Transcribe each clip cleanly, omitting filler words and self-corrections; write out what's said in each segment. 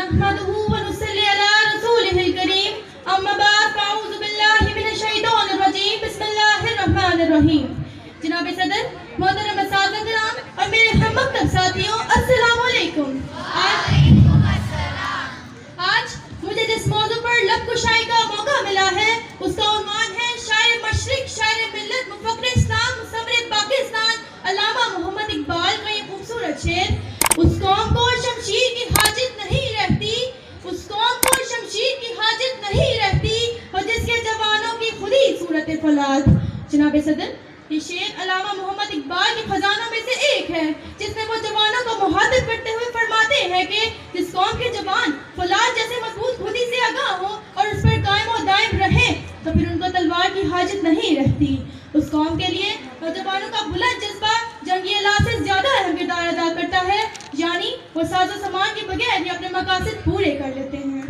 نحمده ونصلي على رسوله الكريم اما بعد فاعوذ بالله من الشیطان الرجیم بسم اللہ الرحمن الرحیم. جناب صدر، محترم اساتذہ کرام اور میرے ہم مکتب ساتھیوں، السلام علیکم. آج مجھے جس موضوع پر لب کشائی کا موقع ملا ہے اس کا عنوان ہے شاعر مشرق، شاعر ملت، مفکر اسلام، مصور پاکستان علامہ محمد اقبال کا یہ خوبصورت شعر. اس قوم کو شمشیر کی حاجت نہیں رہتی، اس قوم کو شمشیر کی حاجت نہیں رہتی اور جس کے جوانوں کی خودی صورت فولاد. جناب صدر، یہ شعر علامہ محمد اقبال کے خزانوں میں سے ایک ہے جس میں وہ جوانوں کو مخاطب کرتے ہوئے فرماتے ہیں کہ جس قوم کے جوان فولاد جیسے مضبوط خودی سے آگاہ ہوں اور اس پر قائم و دائم رہیں تو پھر ان کو تلوار کی حاجت نہیں رہتی. اس قوم کے لیے نوجوانوں کا بلند جذبہ جنگی آلات سے زیادہ اہم کردار ادا کرتا ہے، یعنی وہ ساز و سامان کے بغیر ہی اپنے مقاصد پورے کر لیتے ہیں.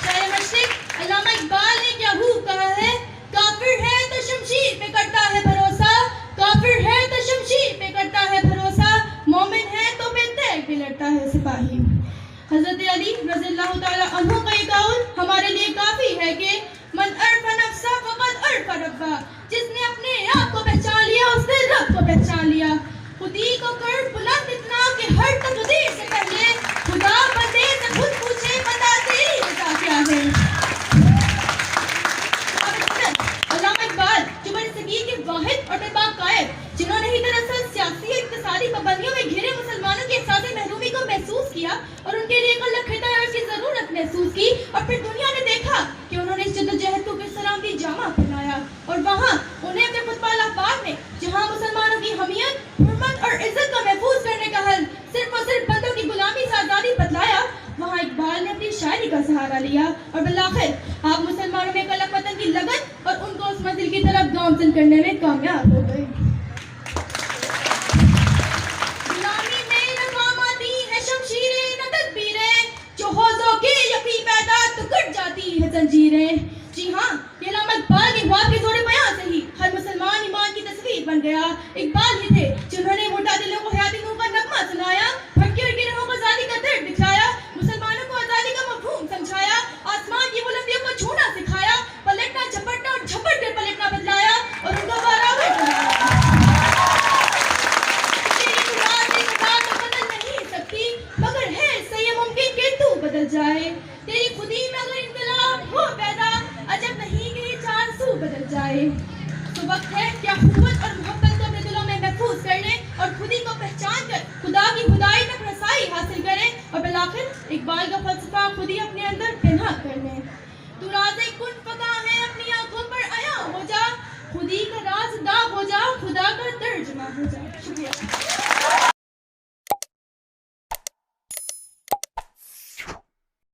شاعر مشرق علامہ اقبال نے کیا خوب کہا ہے، کافر ہے تو شمشیر پہ کرتا ہے بھروسہ، کافر ہے تو شمشیر پہ کرتا ہے بھروسہ، مومن ہے تو بے تیغ پہ لڑتا ہے سپاہی. حضرت علی رضی اللہ تعالی عنہ کا یہ قول ہمارے لیے کافی ہے کہ من عرف نفسہ فقد عرف ربہ، جس نے اپنے آپ کو پہچان لیا اس نے رب کو پہچان لیا. خودی کو کر بلند اتنا کہ ہر تقدیر سے پہلے خدا بندے سے خود پوچھے بتا تیری رضا کیا ہے. علامہ اقبال جو بر صغیر کے واحد اور بے باک قائد جنہوں نے ہی دراصل سیاسی اور اقتصادی پابندیوں میں گھرے مسلمانوں کے احساس محرومی کو محسوس کیا اور ان کے لیے ایک الگ ہدایت کی ضرورت محسوس کی اور پھر دنیا نے دیکھا کہ انہوں نے اس جدوجہد کو کس طرح کی جامع پہنایا اور وہاں انہیں اپنے خطبہ الافبار میں جہاں مسلمانوں کی حمیت، حرمت اور عزت کو محفوظ کرنے کا حل صرف اور صرف بندوں کی غلامی سے آزادی بتلایا، وہاں اقبال نے اپنی شاعری کا سہارا لیا اور بالآخر آپ مسلمانوں میں ایک الگ وطن کی لگن اور ان کو اس منزل کی طرف گامزن کرنے میں کامیاب ہو گئے. غلامی میں ناکام آتی ہے شمشیریں نہ تدبیریں، جو حوضوں کے یقین پیدا تو کٹ جاتی ہے زنجیریں. جی ہاں، یہ علامہ اقبال کے خواب کے زور بیان سے ہی ہر مسلمان ایمان کی تصویر بن گیا. اقبال ہی تھے جنہوں نے متعدلوں کو حیاتی نور کا نغمہ سنایا، بھٹکے اور گروہوں کو آزادی کا درد دکھایا، مسلمانوں کو آزادی کا مفہوم سمجھایا، آسمان کی بلندیوں کو چھونا سکھایا، پلٹنا جھپٹنا اور جھپٹ کر پلٹنا بتلایا اور ان کو برابر بنایا. تیری مراد ایک بات تو بدل نہیں سکتی مگر ہے اس سے یہ ممکن کہ تو بدل جائے. تیری خودی میں اگر انقلاب ہو پیدا عجب نہیں کہ یہ چار سو بدل جائے. تو وقت ہے کیا قوت اور محبت کو اپنے دلوں میں محفوظ کر لیں اور خودی کو پہچان کر خدا کی خدائی تک رسائی حاصل کریں اور بالآخر اقبال کا فلسفہ خودی اپنے اندر پنہا کر لیں. تو راز کن فقا ہے اپنی آنکھوں پر عیاں ہو جا، خودی کا راز دا ہو جا، خدا کا ترجمہ ہو جا. شکریہ.